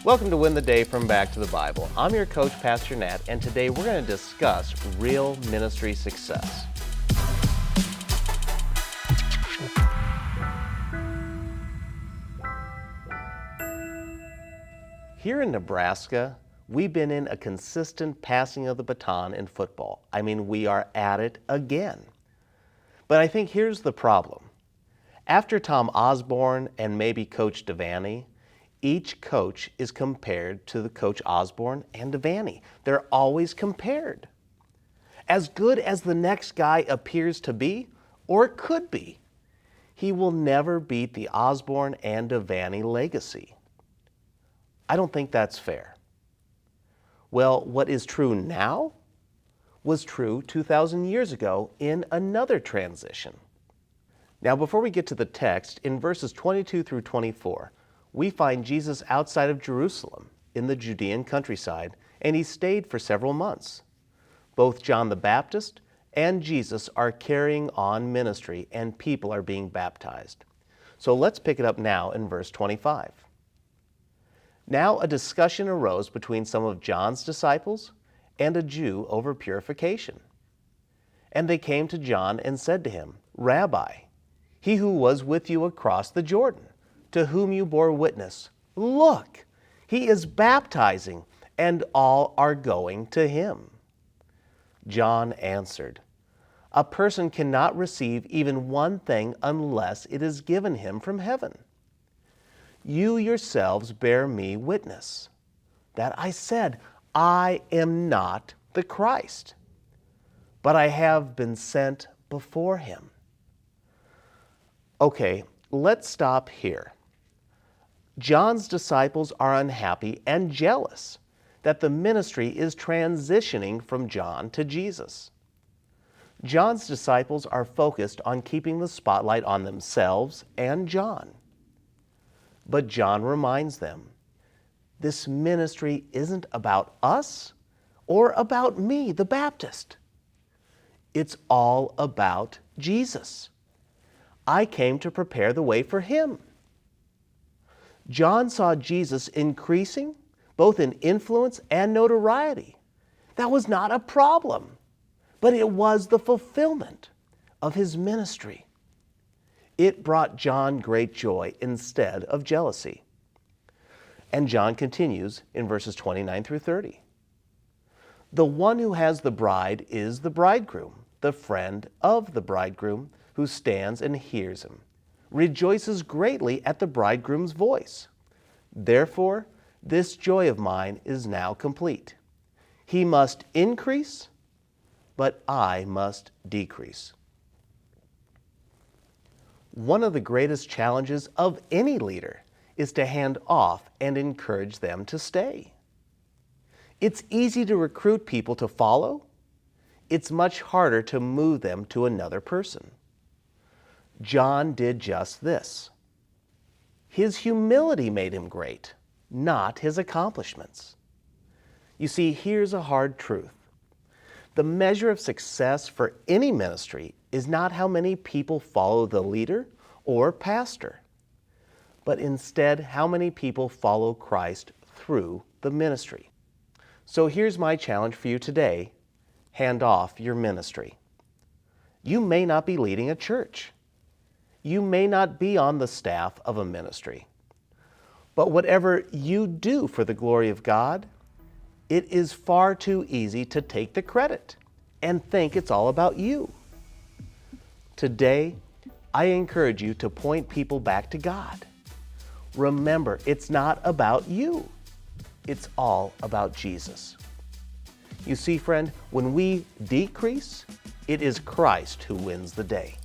Welcome to Win the Day from Back to the Bible. I'm your coach, Pastor Nat, and today we're going to discuss real ministry success. Here in Nebraska, we've been in a consistent passing of the baton in football. I mean, we are at it again. But I think here's the problem. After Tom Osborne and maybe Coach Devaney, each coach is compared to the Coach Osborne and Devaney. They're always compared. As good as the next guy appears to be, or could be, he will never beat the Osborne and Devaney legacy. I don't think that's fair. Well, what is true now was true 2,000 years ago in another transition. Now, before we get to the text, in verses 22 through 24, we find Jesus outside of Jerusalem in the Judean countryside, and he stayed for several months. Both John the Baptist and Jesus are carrying on ministry, and people are being baptized. So let's pick it up now in verse 25. Now a discussion arose between some of John's disciples and a Jew over purification. And they came to John and said to him, "Rabbi, he who was with you across the Jordan, to whom you bore witness, look, he is baptizing, and all are going to him." John answered, "A person cannot receive even one thing unless it is given him from heaven. You yourselves bear me witness that I said, I am not the Christ, but I have been sent before him." Okay, let's stop here. John's disciples are unhappy and jealous that the ministry is transitioning from John to Jesus. John's disciples are focused on keeping the spotlight on themselves and John. But John reminds them, this ministry isn't about us or about me, the Baptist. It's all about Jesus. I came to prepare the way for him. John saw Jesus increasing both in influence and notoriety. That was not a problem, but it was the fulfillment of his ministry. It brought John great joy instead of jealousy. And John continues in verses 29 through 30. The one who has the bride is the bridegroom, the friend of the bridegroom who stands and hears him, rejoices greatly at the bridegroom's voice. Therefore, this joy of mine is now complete. He must increase, but I must decrease. One of the greatest challenges of any leader is to hand off and encourage them to stay. It's easy to recruit people to follow. It's much harder to move them to another person. John did just this. His humility made him great, not his accomplishments. You see, here's a hard truth. The measure of success for any ministry is not how many people follow the leader or pastor, but instead how many people follow Christ through the ministry. So here's my challenge for you today. Hand off your ministry. You may not be leading a church. You may not be on the staff of a ministry. But whatever you do for the glory of God, it is far too easy to take the credit and think it's all about you. Today, I encourage you to point people back to God. Remember, it's not about you. It's all about Jesus. You see, friend, when we decrease, it is Christ who wins the day.